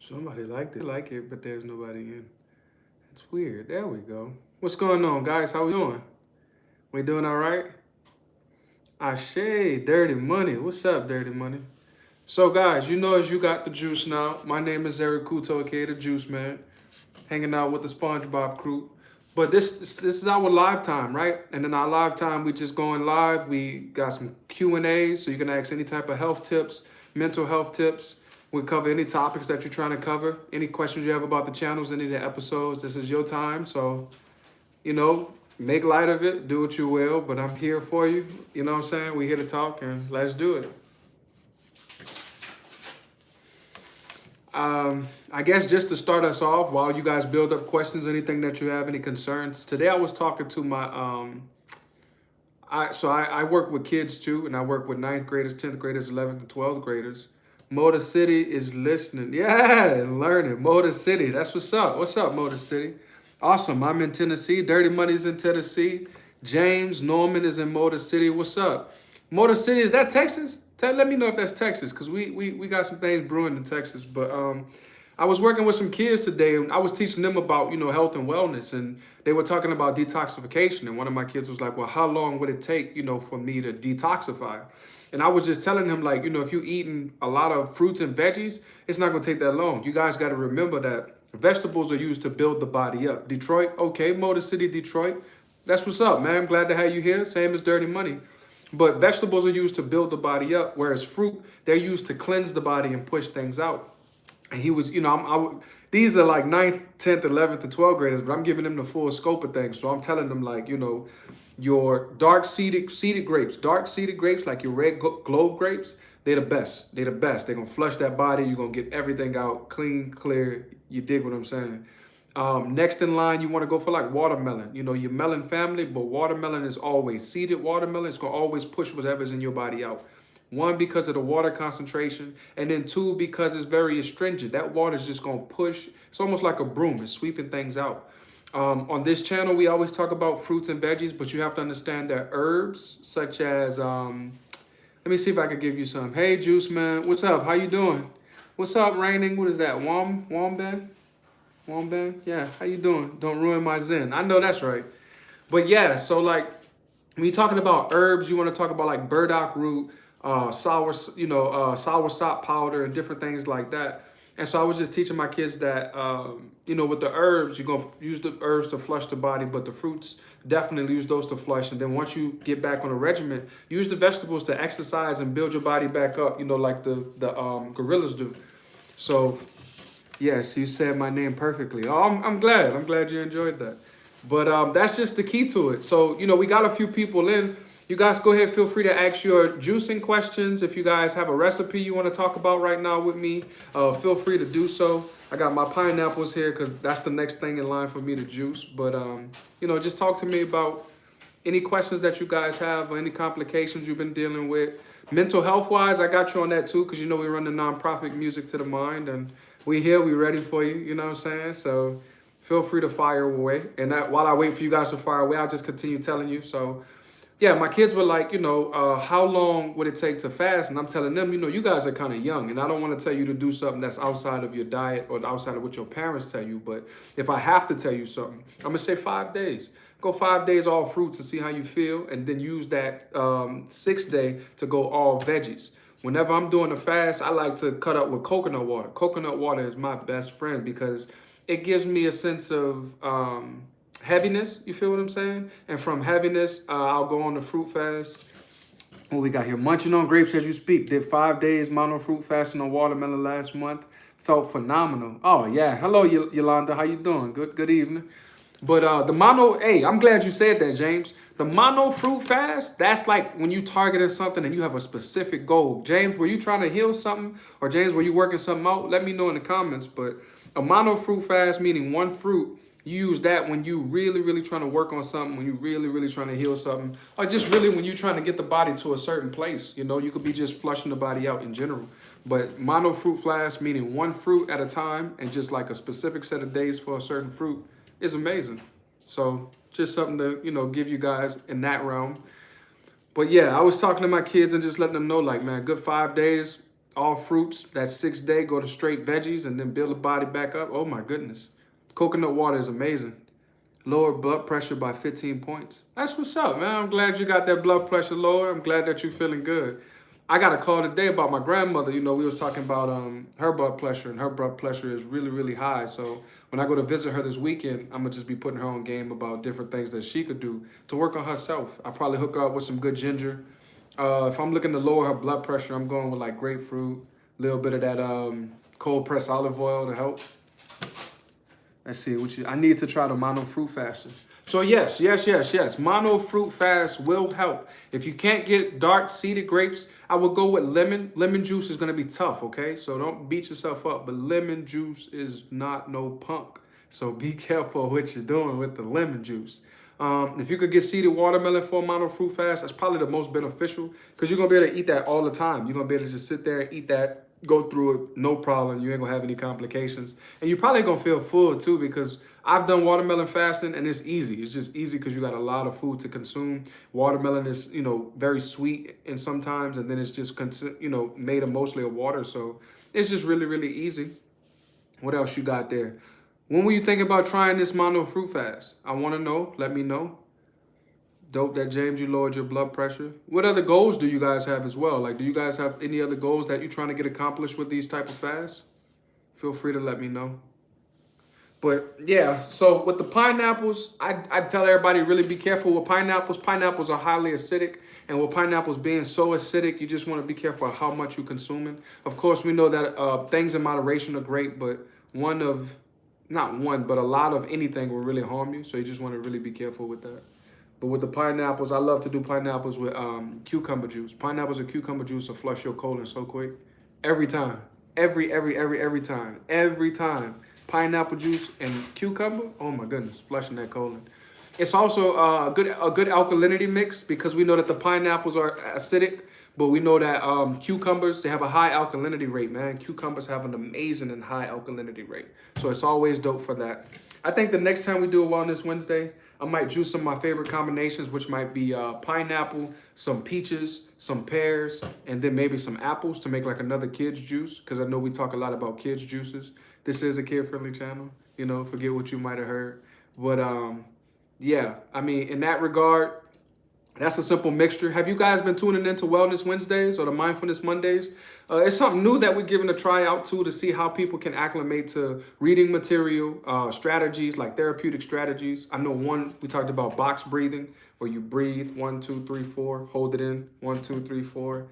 Somebody like it, but there's nobody in. It's weird. There we go. What's going on, guys? How we doing? We doing all right? Ashe, Dirty Money. What's up, Dirty Money? So, guys, you know as you got the juice now. My name is Eric Kuto, aka the Juice Man, hanging out with the SpongeBob crew. But this is our live time, right? And in our live time, we just going live. We got some Q&As, so you can ask any type of health tips, mental health tips. We cover any topics that you're trying to cover, any questions you have about the channels, any of the episodes. This is your time, so make light of it, do what you will. But I'm here for you. You know what I'm saying? We're here to talk, and let's do it. I guess just to start us off, while you guys build up questions, anything that you have, any concerns. Today I was talking to my I work with kids too, and I work with ninth graders, 10th graders, 11th and 12th graders. Motor City is listening. Yeah, and learning. Motor City. That's what's up. What's up, Motor City? Awesome. I'm in Tennessee. Dirty Money's in Tennessee. James Norman is in Motor City. What's up? Motor City, is that Texas? Let me know if that's Texas, because we got some things brewing in Texas. But I was working with some kids today, and I was teaching them about, health and wellness, and they were talking about detoxification. And one of my kids was like, well, how long would it take, for me to detoxify? And I was just telling him, like, if you're eating a lot of fruits and veggies, it's not going to take that long. You guys got to remember that vegetables are used to build the body up. Detroit, okay, Motor City, Detroit. That's what's up, man. I'm glad to have you here. Same as Dirty Money. But vegetables are used to build the body up, whereas fruit, they're used to cleanse the body and push things out. And he was, these are like 9th, 10th, 11th, and 12th graders, but I'm giving them the full scope of things. So I'm telling them, like, your dark-seeded grapes, like your red globe grapes, they're the best. They're the best. They're going to flush that body. You're going to get everything out clean, clear. You dig what I'm saying? Next in line, you want to go for like watermelon. Your melon family, but watermelon is always seeded watermelon. It's going to always push whatever's in your body out. One, because of the water concentration, and then two, because it's very astringent. That water is just going to push. It's almost like a broom. It's sweeping things out. On this channel, we always talk about fruits and veggies, but you have to understand that herbs, such as, let me see if I can give you some. Hey, Juice Man, what's up? How you doing? What's up, Raining? What is that? Womben? Womben? Yeah, how you doing? Don't ruin my zen. I know that's right. But yeah, so like, when you're talking about herbs, you want to talk about like burdock root, soursop powder, and different things like that. And so I was just teaching my kids that, with the herbs, you're going to use the herbs to flush the body, but the fruits, definitely use those to flush. And then once you get back on a regimen, use the vegetables to exercise and build your body back up, like the gorillas do. So, yes, you said my name perfectly. Oh, I'm glad. I'm glad you enjoyed that. But that's just the key to it. So, we got a few people in. You guys go ahead, feel free to ask your juicing questions. If you guys have a recipe you want to talk about right now with me, feel free to do so. I got my pineapples here because that's the next thing in line for me to juice. But, just talk to me about any questions that you guys have or any complications you've been dealing with. Mental health-wise, I got you on that too, because we run the nonprofit Music to the Mind, and we here, we ready for you, you know what I'm saying? So feel free to fire away. And while I wait for you guys to fire away, I'll just continue telling you. So yeah, my kids were like, how long would it take to fast? And I'm telling them, you guys are kind of young, and I don't want to tell you to do something that's outside of your diet or outside of what your parents tell you. But if I have to tell you something, I'm going to say 5 days. Go 5 days all fruits and see how you feel, and then use that 6th day to go all veggies. Whenever I'm doing a fast, I like to cut up with coconut water. Coconut water is my best friend because it gives me a sense of heaviness, you feel what I'm saying? And from heaviness, I'll go on the fruit fast. What we got here? Munching on grapes as you speak. Did 5 days mono fruit fasting on watermelon last month. Felt phenomenal. Oh, yeah. Hello, Yolanda. How you doing? Good evening. But the mono, hey, I'm glad you said that, James. The mono fruit fast, that's like when you targeted something and you have a specific goal. James, were you trying to heal something? Or James, were you working something out? Let me know in the comments. But a mono fruit fast, meaning one fruit, you use that when you really trying to work on something, when you really trying to heal something, or just really when you're trying to get the body to a certain place. You could be just flushing the body out in general. But mono fruit fast, meaning one fruit at a time and just like a specific set of days for a certain fruit, is amazing. So just something to, give you guys in that realm. But yeah, I was talking to my kids and just letting them know, like, man, good 5 days. all fruits. That 6th day, go to straight veggies and then build the body back up. Oh my goodness. Coconut water is amazing. Lower blood pressure by 15 points. That's what's up, man. I'm glad you got that blood pressure lower. I'm glad that you're feeling good. I got a call today about my grandmother. You know, we was talking about her blood pressure, and her blood pressure is really, really high. So when I go to visit her this weekend, I'm gonna just be putting her on game about different things that she could do to work on herself. I'll probably hook her up with some good ginger. If I'm looking to lower her blood pressure, I'm going with like grapefruit, a little bit of that cold pressed olive oil to help. Let's see, I need to try the mono fruit fasting. So yes. Mono fruit fast will help. If you can't get dark seeded grapes, I will go with lemon. Lemon juice is gonna be tough, okay? So don't beat yourself up, but lemon juice is not no punk. So be careful what you're doing with the lemon juice. If you could get seeded watermelon for a mono fruit fast, that's probably the most beneficial because you're gonna be able to eat that all the time. You're gonna be able to just sit there and eat that, go through it, no problem. You ain't gonna have any complications. And you're probably gonna feel full too because I've done watermelon fasting and it's easy. It's just easy because you got a lot of food to consume. Watermelon is, very sweet and sometimes, and then it's just, made of mostly of water. So it's just really, really easy. What else you got there? When were you thinking about trying this mono fruit fast? I want to know. Let me know. Dope that, James, you lowered your blood pressure. What other goals do you guys have as well? Like, do you guys have any other goals that you're trying to get accomplished with these type of fasts? Feel free to let me know. But yeah, so with the pineapples, I tell everybody really be careful with pineapples. Pineapples are highly acidic. And with pineapples being so acidic, you just want to be careful how much you're consuming. Of course, we know that things in moderation are great, but a lot of anything will really harm you. So you just want to really be careful with that. But with the pineapples, I love to do pineapples with cucumber juice. Pineapples and cucumber juice will flush your colon so quick. Every time. Every time. Every time. Pineapple juice and cucumber, oh my goodness, flushing that colon. It's also a good alkalinity mix because we know that the pineapples are acidic, but we know that cucumbers, they have a high alkalinity rate, man. Cucumbers have an amazing and high alkalinity rate. So it's always dope for that. I think the next time we do a Wellness Wednesday, I might juice some of my favorite combinations, which might be pineapple, some peaches, some pears, and then maybe some apples to make like another kid's juice, because I know we talk a lot about kids' juices. This is a kid-friendly channel, forget what you might have heard. But yeah, I mean, in that regard, that's a simple mixture. Have you guys been tuning into Wellness Wednesdays or the Mindfulness Mondays? It's something new that we're giving a try out to see how people can acclimate to reading material, strategies like therapeutic strategies. I know we talked about box breathing, where you breathe 1, 2, 3, 4, hold it in 1, 2, 3, 4,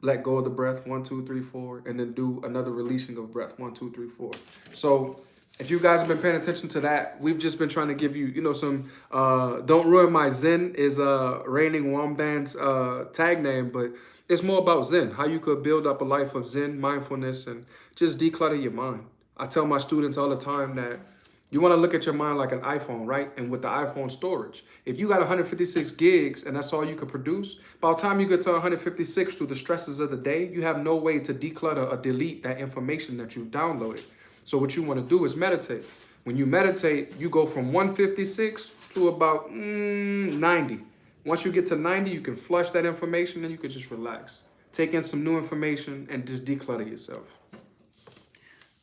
let go of the breath 1, 2, 3, 4, and then do another releasing of breath 1, 2, 3, 4. So if you guys have been paying attention to that, we've just been trying to give you, some, Don't Ruin My Zen is Raining Womband's tag name, but it's more about Zen, how you could build up a life of Zen, mindfulness, and just declutter your mind. I tell my students all the time that you want to look at your mind like an iPhone, right? And with the iPhone storage, if you got 156 gigs and that's all you could produce, by the time you get to 156 through the stresses of the day, you have no way to declutter or delete that information that you've downloaded. So what you want to do is meditate. When you meditate, you go from 156 to about 90. Once you get to 90, you can flush that information and you can just relax. Take in some new information and just declutter yourself.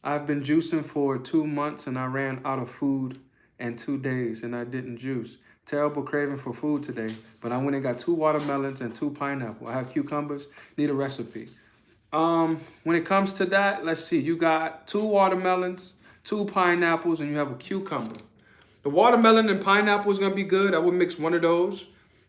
I've been juicing for 2 months and I ran out of food in 2 days and I didn't juice. Terrible craving for food today, but I went and got 2 watermelons and 2 pineapples. I have cucumbers, need a recipe. When it comes to that, let's see, you got 2 watermelons, 2 pineapples, and you have a cucumber. The watermelon and pineapple is going to be good. I would mix one of those.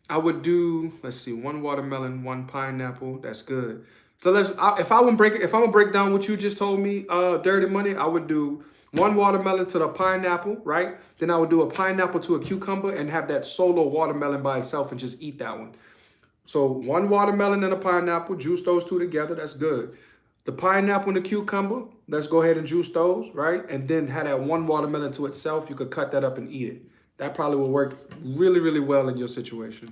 I would do, 1 watermelon, 1 pineapple. That's good. So if I want to break down what you just told me, Dirty Money, I would do 1 watermelon to the pineapple, right? Then I would do a pineapple to a cucumber and have that solo watermelon by itself and just eat that one. So 1 watermelon and a pineapple, juice those 2 together, that's good. The pineapple and the cucumber, let's go ahead and juice those, right? And then have that 1 watermelon to itself, you could cut that up and eat it. That probably will work really, really well in your situation.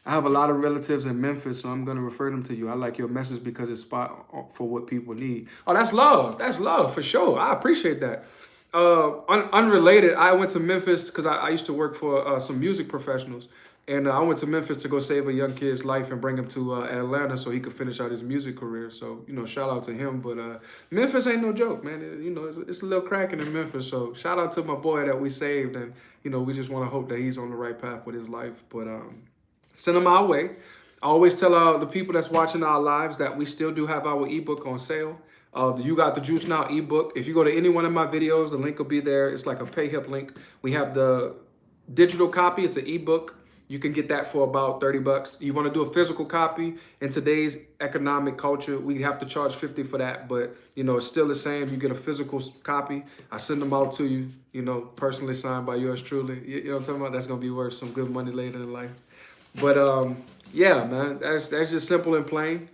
I have a lot of relatives in Memphis, so I'm going to refer them to you. I like your message because it's spot for what people need. Oh, that's love. That's love for sure. I appreciate that. Unrelated, I went to Memphis because I used to work for some music professionals. And I went to Memphis to go save a young kid's life and bring him to Atlanta so he could finish out his music career. So, shout out to him. But Memphis ain't no joke, man. It's a little cracking in Memphis. So shout out to my boy that we saved. And, we just want to hope that he's on the right path with his life. But send him our way. I always tell the people that's watching our lives that we still do have our ebook on sale. The You Got the Juice Now ebook. If you go to any one of my videos, the link will be there. It's like a PayHip link. We have the digital copy. It's an ebook. You can get that for about 30 bucks. You want to do a physical copy in today's economic culture, we have to charge 50 for that, but it's still the same. You get a physical copy. I send them out to you, personally signed by yours truly. You know what I'm talking about? That's going to be worth some good money later in life. But yeah, man, that's just simple and plain.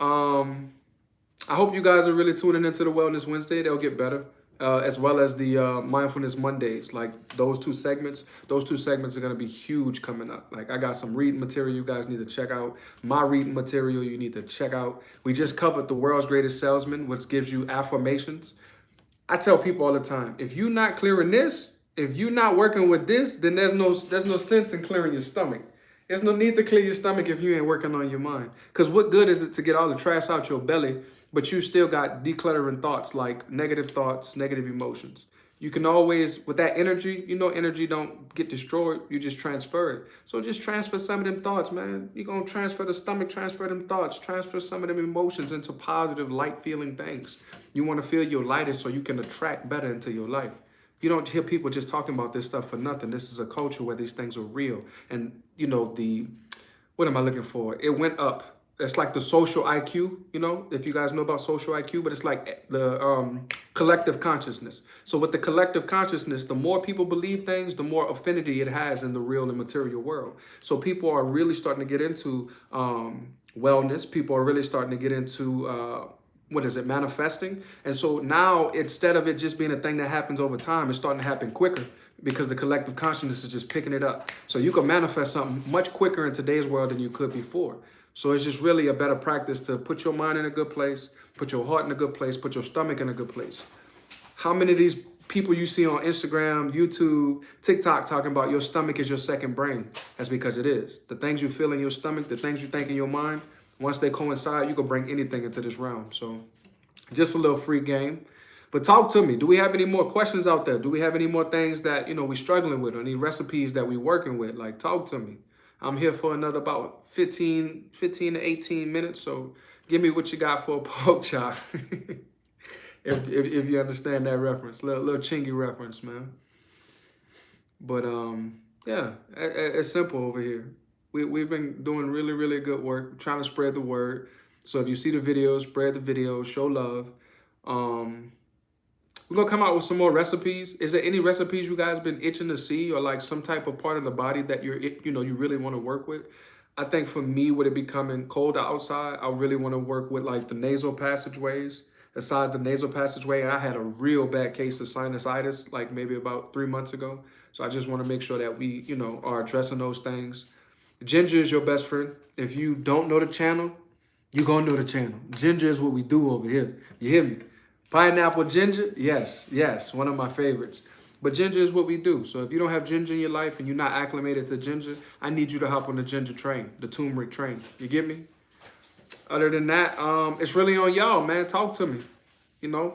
I hope you guys are really tuning into the Wellness Wednesday. They'll get better. As well as the Mindfulness Mondays, like those two segments are going to be huge coming up. Like I got some reading material you guys need to check out. My reading material you need to check out. We just covered The World's Greatest Salesman, which gives you affirmations. I tell people all the time, if you're not clearing this, if you're not working with this, then there's no sense in clearing your stomach. There's no need to clear your stomach if you ain't working on your mind. Because what good is it to get all the trash out your belly, but you still got decluttering thoughts like negative thoughts, negative emotions? You can always, with that energy, energy don't get destroyed. You just transfer it. So just transfer some of them thoughts, man. You're going to transfer the stomach, transfer them thoughts, transfer some of them emotions into positive, light-feeling things. You want to feel your lightest so you can attract better into your life. You don't hear people just talking about this stuff for nothing. This is a culture where these things are real. And, what am I looking for? It went up. It's like the social IQ, if you guys know about social IQ, but it's like the collective consciousness. So with the collective consciousness, the more people believe things, the more affinity it has in the real and material world. So people are really starting to get into wellness. People are really starting to get into manifesting. And so now, instead of it just being a thing that happens over time, it's starting to happen quicker because the collective consciousness is just picking it up. So you can manifest something much quicker in today's world than you could before. So it's just really a better practice to put your mind in a good place, put your heart in a good place, put your stomach in a good place. How many of these people you see on Instagram, YouTube, TikTok talking about your stomach is your second brain? That's because it is. The things you feel in your stomach, the things you think in your mind, once they coincide, you can bring anything into this realm. So just a little free game. But talk to me. Do we have any more questions out there? Do we have any more things that, we're struggling with, or any recipes that we're working with? Like, talk to me. I'm here for another about 15 to 18 minutes. So give me what you got for a pork chop. if you understand that reference. Little chingy reference, man. But yeah, it's simple over here. We've been doing really, really good work, trying to spread the word. So if you see the videos, spread the videos, show love. We're going to come out with some more recipes. Is there any recipes you guys been itching to see, or like some type of part of the body that you really want to work with? I think for me, with it becoming colder outside, I really want to work with like the nasal passageways. Aside the nasal passageway, I had a real bad case of sinusitis like maybe about 3 months ago. So I just want to make sure that we, are addressing those things. Ginger is your best friend. If you don't know the channel, you're going to know the channel. Ginger is what we do over here. You hear me? Pineapple ginger? Yes. One of my favorites. But ginger is what we do. So if you don't have ginger in your life and you're not acclimated to ginger, I need you to hop on the ginger train, the turmeric train. You get me? Other than that, it's really on y'all, man. Talk to me.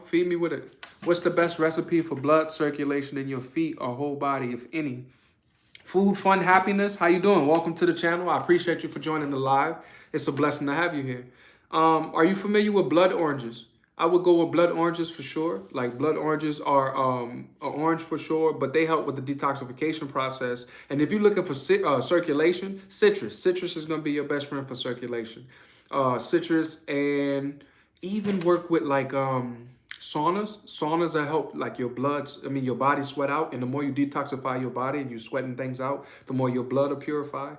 Feed me with it. What's the best recipe for blood circulation in your feet or whole body, if any? Food, fun, happiness. How you doing? Welcome to the channel. I appreciate you for joining the live. It's a blessing to have you here. Are you familiar with blood oranges? I would go with blood oranges for sure. Like blood oranges are orange for sure, but they help with the detoxification process. And if you're looking for circulation, citrus. Citrus is going to be your best friend for circulation. Citrus, and even work with like saunas. Saunas that help like your body sweat out. And the more you detoxify your body and you sweating things out, the more your blood will purify.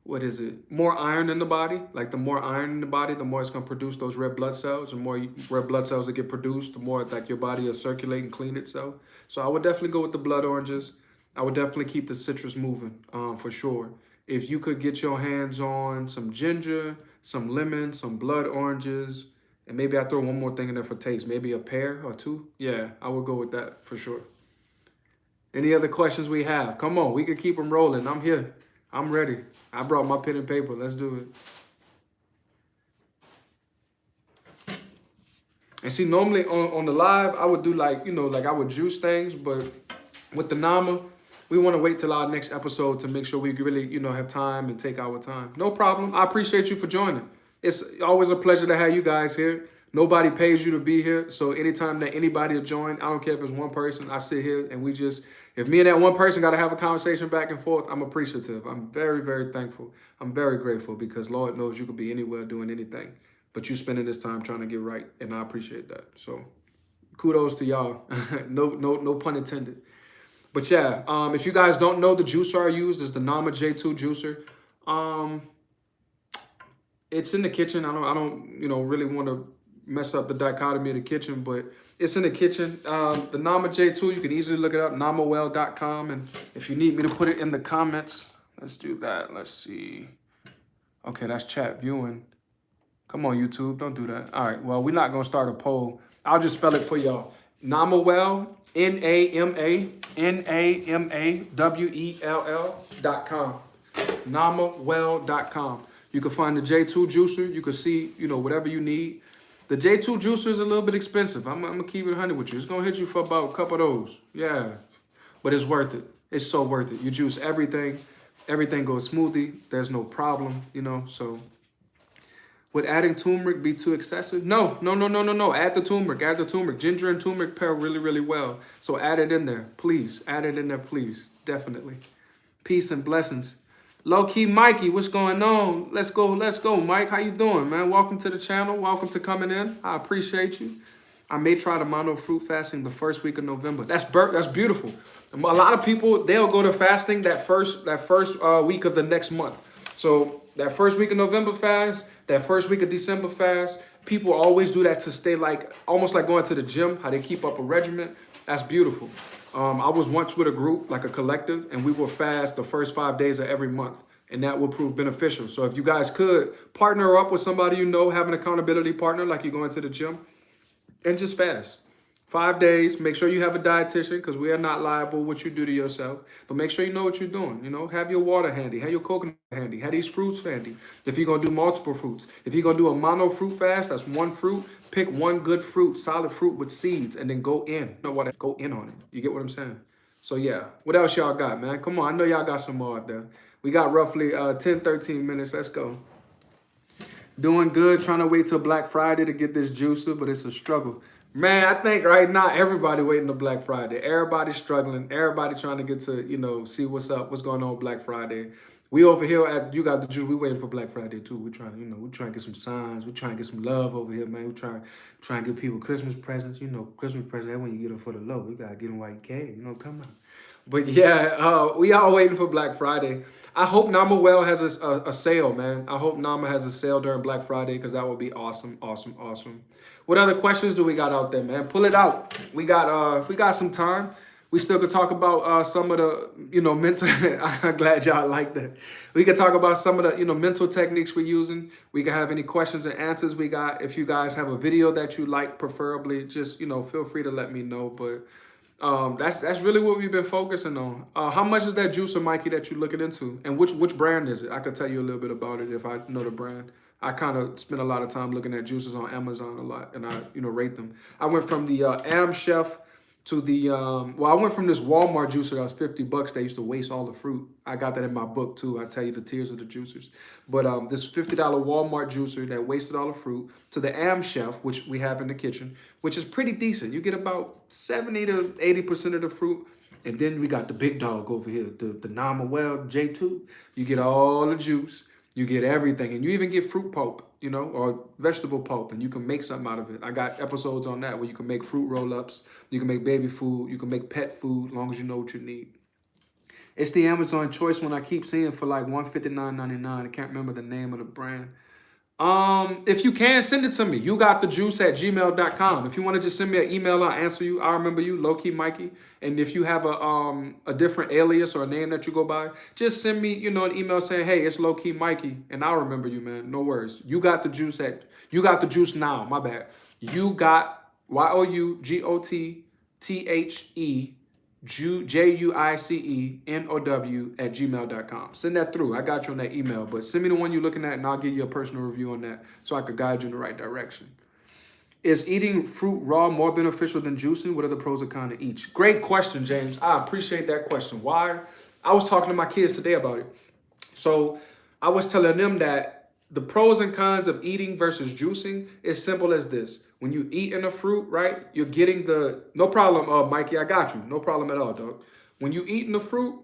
What is it? More iron in the body. Like the more iron in the body, the more it's going to produce those red blood cells. The more red blood cells that get produced, the more like your body will circulate and clean itself. So I would definitely go with the blood oranges. I would definitely keep the citrus moving for sure. If you could get your hands on some ginger, some lemon, some blood oranges, and maybe I throw one more thing in there for taste, maybe a pear or two. Yeah, I would go with that for sure. Any other questions we have? Come on, we can keep them rolling. I'm here. I'm ready. I brought my pen and paper. Let's do it. And see, normally on the live, I would do like, like I would juice things, but with the Nama, we want to wait till our next episode to make sure we really, have time and take our time. No problem. I appreciate you for joining. It's always a pleasure to have you guys here. Nobody pays you to be here. So anytime that anybody will join, I don't care if it's one person, I sit here and we just, if me and that one person got to have a conversation back and forth, I'm appreciative. I'm very, very thankful. I'm very grateful because Lord knows you could be anywhere doing anything, but you spending this time trying to get right. And I appreciate that. So kudos to y'all. No pun intended. But yeah, if you guys don't know, the juicer I use is the Nama J2 juicer. It's in the kitchen. I don't really want to mess up the dichotomy of the kitchen, but it's in the kitchen. The Nama J2, you can easily look it up, namawell.com. And if you need me to put it in the comments, let's do that. Let's see. Okay, that's chat viewing. Come on, YouTube, don't do that. All right, well, we're not going to start a poll. I'll just spell it for y'all. Namawell, NAMAWELL.com. Namawell.com. You can find the J2 juicer. You can see, whatever you need. The J2 juicer is a little bit expensive. I'm going to keep it 100 with you. It's going to hit you for about a couple of those. Yeah. But it's worth it. It's so worth it. You juice everything. Everything goes smoothly. There's no problem, so... Would adding turmeric be too excessive? No. Add the turmeric. Ginger and turmeric pair really, really well. So add it in there, please. Add it in there, please. Definitely. Peace and blessings. Low-key Mikey, what's going on? Let's go, Mike. How you doing, man? Welcome to the channel. Welcome to coming in. I appreciate you. I may try the mono fruit fasting the first week of November. That's beautiful. A lot of people, they'll go to fasting that first week of the next month. So that first week of November fast, that first week of December fast, people always do that to stay almost like going to the gym, how they keep up a regimen. That's beautiful. I was once with a group, like a collective, and we will fast the first 5 days of every month, and that will prove beneficial. So if you guys could partner up with somebody have an accountability partner like you going to the gym, and just fast. 5 days. Make sure you have a dietitian because we are not liable what you do to yourself. But make sure you know what you're doing. Have your water handy. Have your coconut handy. Have these fruits handy. If you're going to do multiple fruits. If you're going to do a mono fruit fast, that's one fruit. Pick one good fruit, solid fruit with seeds, and then go in. Go in on it. You get what I'm saying? So yeah. What else y'all got, man? Come on. I know y'all got some more out there. We got roughly 10, 13 minutes. Let's go. Doing good. Trying to wait till Black Friday to get this juicer, but it's a struggle. Man, I think right now everybody waiting to Black Friday. Everybody's struggling. Everybody trying to get to, see what's up, what's going on Black Friday. We over here at You Got the Juice, we waiting for Black Friday too. We're trying to, we're trying to get some signs. We're trying to get some love over here, man. We're trying to give people Christmas presents. Christmas presents, that's when you get them for the low. You got to get them while you can. You know what I'm talking about? But yeah, we are waiting for Black Friday. I hope Namawell has a sale, man. I hope Nama has a sale during Black Friday because that would be awesome, awesome, awesome. What other questions do we got out there, man? Pull it out. We got some time. We still could talk about some of the, mental. I'm glad y'all like that. We could talk about some of the, mental techniques we're using. We can have any questions and answers we got. If you guys have a video that you like, preferably, just, feel free to let me know. But that's really what we've been focusing on. How much is that juicer, Mikey, that you're looking into? And which brand is it? I could tell you a little bit about it if I know the brand. I kind of spend a lot of time looking at juices on Amazon a lot, and I, rate them. I went from the Am Chef to the, I went from this Walmart juicer that was $50. They used to waste all the fruit. I got that in my book too. I tell you the tiers of the juicers. But this $50 Walmart juicer that wasted all the fruit to the Am Chef, which we have in the kitchen, which is pretty decent. You get about 70 to 80% of the fruit. And then we got the big dog over here, the Namawell J2. You get all the juice. You get everything, and you even get fruit pulp, or vegetable pulp, and you can make something out of it. I got episodes on that where you can make fruit roll-ups, you can make baby food, you can make pet food, as long as you know what you need. It's the Amazon choice one I keep seeing for like $159.99. I can't remember the name of the brand. If you can, send it to me. YouGotTheJuice@gmail.com. If you want to just send me an email, I'll answer you. I remember you, Low-Key Mikey. And if you have a different alias or a name that you go by, just send me, an email saying, hey, it's Low-Key Mikey, and I'll remember you, man. No worries. You got the juice now. My bad. You got YOUGOTTHE JUICENOW at gmail.com. Send that through. I got you on that email, but send me the one you're looking at and I'll give you a personal review on that so I could guide you in the right direction. Is eating fruit raw more beneficial than juicing? What are the pros and cons of each? Great question, James. I appreciate that question. Why? I was talking to my kids today about it. So I was telling them that the pros and cons of eating versus juicing is simple as this. When you eat in a fruit, right, you're getting the, no problem, Mikey, I got you. No problem at all, dog. When you eat in the fruit,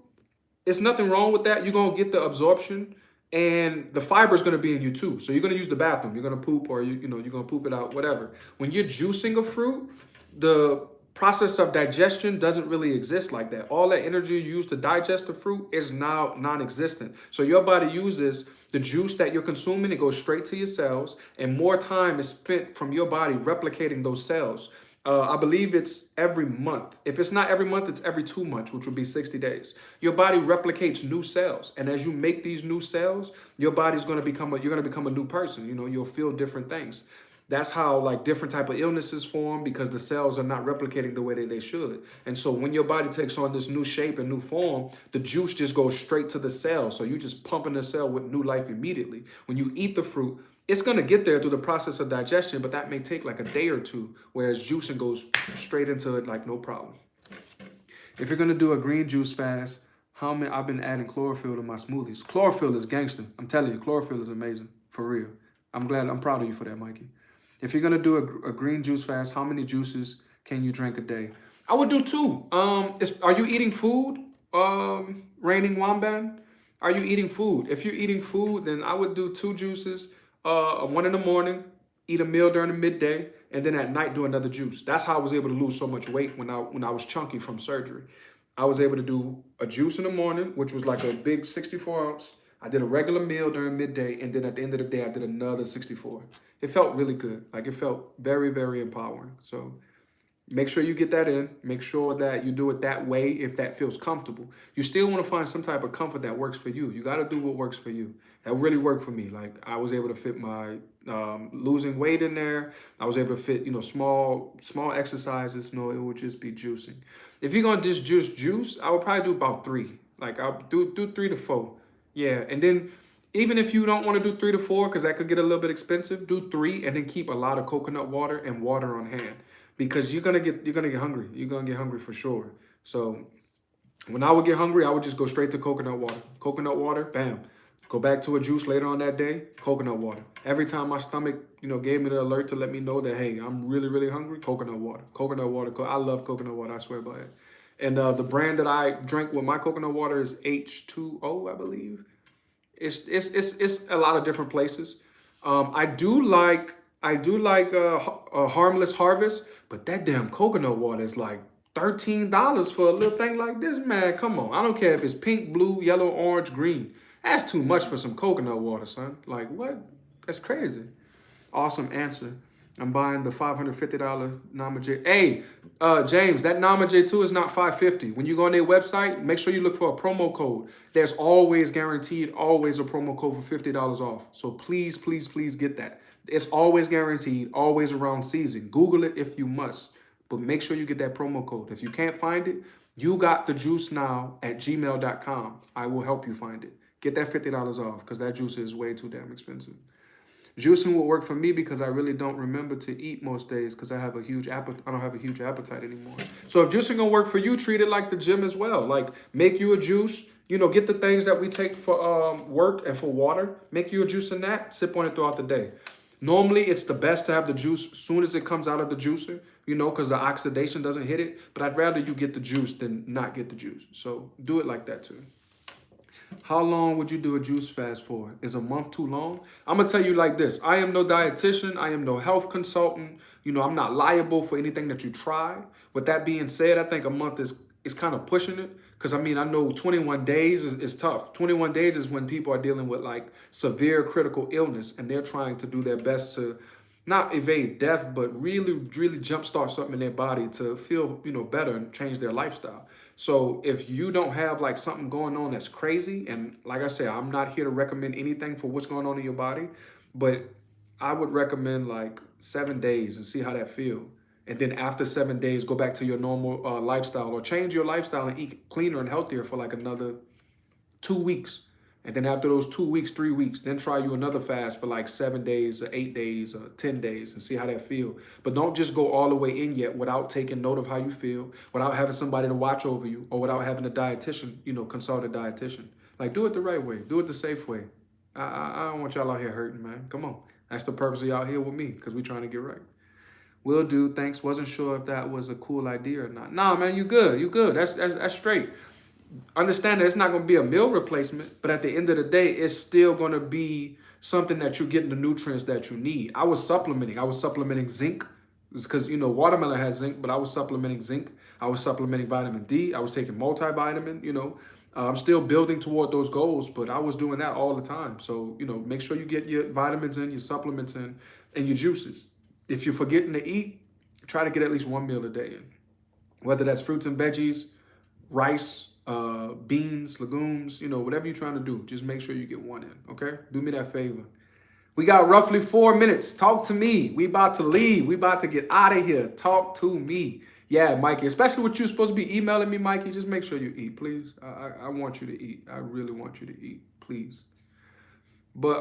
it's nothing wrong with that. You're going to get the absorption and the fiber is going to be in you too. So you're going to use the bathroom. You're going to poop or, you're going to poop it out, whatever. When you're juicing a fruit, the process of digestion doesn't really exist like that. All that energy you use to digest the fruit is now non-existent. So your body uses the juice that you're consuming, it goes straight to your cells, and more time is spent from your body replicating those cells. I believe it's every month. If it's not every month, it's every 2 months, which would be 60 days. Your body replicates new cells. And as you make these new cells, your body's going to become you're going to become a new person. You'll feel different things. That's how like different type of illnesses form because the cells are not replicating the way that they should. And so when your body takes on this new shape and new form, the juice just goes straight to the cell. So you just pumping the cell with new life immediately. When you eat the fruit, it's going to get there through the process of digestion, but that may take like a day or two, whereas juicing goes straight into it like no problem. If you're going to do a green juice fast, I've been adding chlorophyll to my smoothies. Chlorophyll is gangster. I'm telling you, chlorophyll is amazing, for real. I'm proud of you for that, Mikey. If you're going to do a green juice fast, how many juices can you drink a day? I would do 2. Are you eating food, Raining Wamban? Are you eating food? If you're eating food, then I would do 2 juices, 1 in the morning, eat a meal during the midday, and then at night do another juice. That's how I was able to lose so much weight when I was chunky from surgery. I was able to do a juice in the morning, which was like a big 64 ounce. I did a regular meal during midday, and then at the end of the day, I did another 64. It felt really good. Like, it felt very, very empowering. So make sure you get that in. Make sure that you do it that way if that feels comfortable. You still want to find some type of comfort that works for you. You got to do what works for you. That really worked for me. Like, I was able to fit my losing weight in there. I was able to fit, small exercises. No, it would just be juicing. If you're going to just juice, I would probably do about 3. Like, I'll do 3 to 4. Yeah, and then even if you don't want to do 3 to 4, because that could get a little bit expensive, do 3 and then keep a lot of coconut water and water on hand, because you're gonna get hungry. You're gonna get hungry for sure. So when I would get hungry, I would just go straight to coconut water. Coconut water, bam. Go back to a juice later on that day, coconut water. Every time my stomach, gave me the alert to let me know that, hey, I'm really, really hungry, coconut water. Coconut water. I love coconut water, I swear by it. And the brand that I drank with my coconut water is H2O, I believe. It's a lot of different places. I do like a Harmless Harvest, but that damn coconut water is like $13 for a little thing like this, man. Come on. I don't care if it's pink, blue, yellow, orange, green. That's too much for some coconut water, son. Like, what? That's crazy. Awesome answer. I'm buying the $550 Namawell. Hey, James, that Namawell 2 is not $550. When you go on their website, make sure you look for a promo code. There's always guaranteed, always a promo code for $50 off. So please, please, please get that. It's always guaranteed, always around season. Google it if you must, but make sure you get that promo code. If you can't find it, you got the juice now at gmail.com. I will help you find it. Get that $50 off because that juice is way too damn expensive. Juicing will work for me because I really don't remember to eat most days because I have a huge appetite. I don't have a huge appetite anymore. So if juicing gonna work for you, treat it like the gym as well. Like, make you a juice. Get the things that we take for work and for water. Make you a juice in that. Sip on it throughout the day. Normally, it's the best to have the juice as soon as it comes out of the juicer, because the oxidation doesn't hit it. But I'd rather you get the juice than not get the juice. So do it like that too. How long would you do a juice fast for? Is a month too long? I'm going to tell you like this. I am no dietitian. I am no health consultant. I'm not liable for anything that you try. With that being said, I think a month is kind of pushing it. Because, I know 21 days is tough. 21 days is when people are dealing with, like, severe critical illness. And they're trying to do their best to not evade death, but really, really jumpstart something in their body to feel, better and change their lifestyle. So if you don't have like something going on that's crazy, and like I said, I'm not here to recommend anything for what's going on in your body, but I would recommend like 7 days and see how that feels. And then after 7 days, go back to your normal lifestyle, or change your lifestyle and eat cleaner and healthier for like another 2 weeks. And then after those 2 weeks, 3 weeks, then try you another fast for like 7 days or 8 days or 10 days and see how that feel. But don't just go all the way in yet without taking note of how you feel, without having somebody to watch over you, or without having a dietitian, consult a dietitian. Like, do it the right way. Do it the safe way. I don't want y'all out here hurting, man. Come on. That's the purpose of y'all here with me, because we're trying to get right. Will do. Thanks. Wasn't sure if that was a cool idea or not. Nah, man, you good. You good. That's straight. Understand that it's not going to be a meal replacement, but at the end of the day, it's still going to be something that you're getting the nutrients that you need. I was supplementing zinc, because, watermelon has zinc, but I was supplementing zinc. I was supplementing vitamin D. I was taking multivitamin, I'm still building toward those goals, but I was doing that all the time. So, make sure you get your vitamins in, your supplements in, and your juices. If you're forgetting to eat, try to get at least 1 meal a day in. Whether that's fruits and veggies, rice, beans, legumes, whatever you're trying to do, just make sure you get one in, okay? Do me that favor. We got roughly 4 minutes. Talk to me. We about to leave. We about to get out of here. Talk to me. Yeah, Mikey, especially what you're supposed to be emailing me, Mikey, just make sure you eat, please. I want you to eat. I really want you to eat, please. But,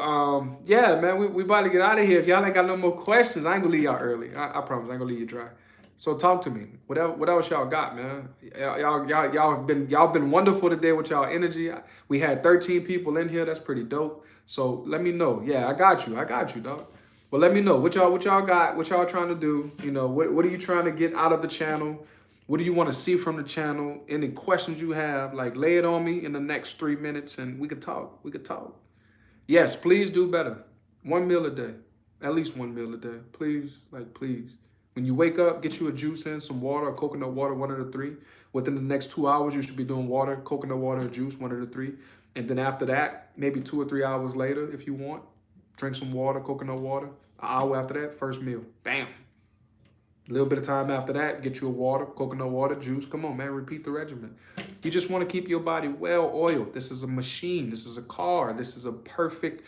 yeah, man, we about to get out of here. If y'all ain't got no more questions, I ain't gonna leave y'all early. I promise, I ain't gonna leave you dry. So talk to me. What else y'all got, man? Y'all been wonderful today with y'all energy. We had 13 people in here. That's pretty dope. So let me know. Yeah, I got you, dog. But let me know what y'all got, what y'all trying to do. What are you trying to get out of the channel? What do you want to see from the channel? Any questions you have, like, lay it on me in the next 3 minutes and we could talk. Yes, please do better. 1 meal a day. At least 1 meal a day. Please, please. When you wake up, get you a juice in, some water, or coconut water, one of the three. Within the next 2 hours, you should be doing water, coconut water, and juice, one of the three. And then after that, maybe 2 or 3 hours later, if you want, drink some water, coconut water. An hour after that, first meal. Bam. A little bit of time after that, get you a water, coconut water, juice. Come on, man, repeat the regimen. You just want to keep your body well oiled. This is a machine. This is a car. This is a perfect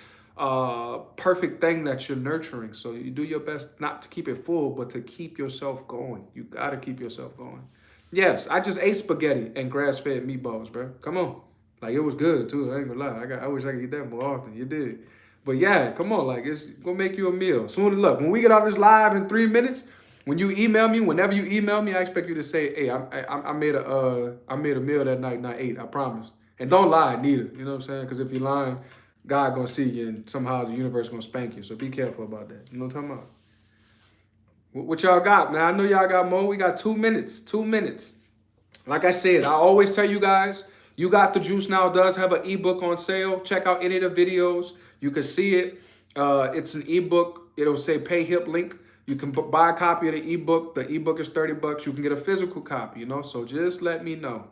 thing that you're nurturing. So you do your best not to keep it full, but to keep yourself going. You got to keep yourself going. Yes, I just ate spaghetti and grass-fed meatballs, bro. Come on. Like, it was good, too. I ain't gonna lie. I wish I could eat that more often. You did. But yeah, come on. Like, it's gonna make you a meal. Soon, look, when we get off this live in 3 minutes, when you email me, whenever you email me, I expect you to say, hey, I made a meal that night and I ate. I promise. And don't lie neither. You know what I'm saying? Because if you're lying, God gonna see you, and somehow the universe gonna spank you. So be careful about that. You know what I'm talking about? What y'all got, man? I know y'all got more. We got 2 minutes. 2 minutes. Like I said, I always tell you guys, You Got the Juice now does have an ebook on sale. Check out any of the videos. You can see it. It's an ebook. It'll say pay HIP link. You can buy a copy of the ebook. The ebook is $30. You can get a physical copy, So just let me know.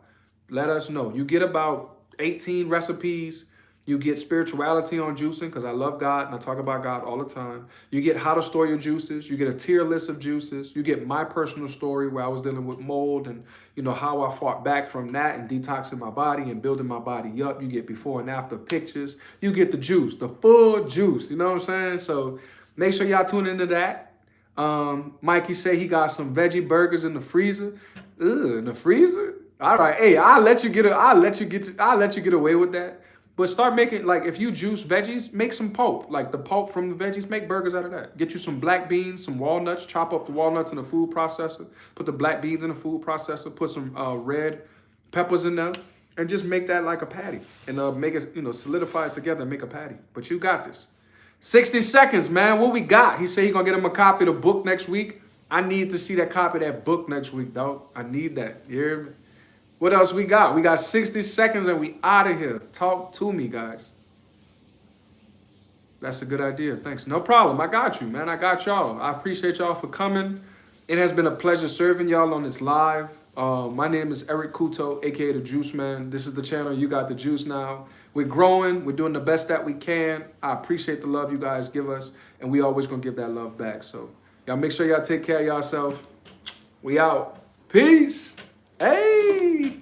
Let us know. You get about 18 recipes. You get spirituality on juicing, because I love God and I talk about God all the time. You get how to store your juices. You get a tier list of juices. You get my personal story where I was dealing with mold and, how I fought back from that and detoxing my body and building my body up. You get before and after pictures. You get the juice, the full juice. You know what I'm saying? So make sure y'all tune into that. Mikey say he got some veggie burgers in the freezer. Ugh, in the freezer? All right. Hey, I'll let you get away with that. But start making, like, if you juice veggies, make some pulp. Like the pulp from the veggies, make burgers out of that. Get you some black beans, some walnuts, chop up the walnuts in a food processor, put the black beans in a food processor, put some red peppers in there, and just make that like a patty. And make it, solidify it together and make a patty. But you got this. 60 seconds, man. What we got? He said he gonna get him a copy of the book next week. I need to see that copy of that book next week, dog. I need that. You hear me? What else we got? We got 60 seconds and we out of here. Talk to me, guys. That's a good idea. Thanks. No problem. I got you, man. I got y'all. I appreciate y'all for coming. It has been a pleasure serving y'all on this live. My name is Eric Kuto, a.k.a. The Juice Man. This is the channel You Got the Juice Now. We're growing. We're doing the best that we can. I appreciate the love you guys give us, and we always going to give that love back. So y'all make sure y'all take care of yourself. We out. Peace. Hey.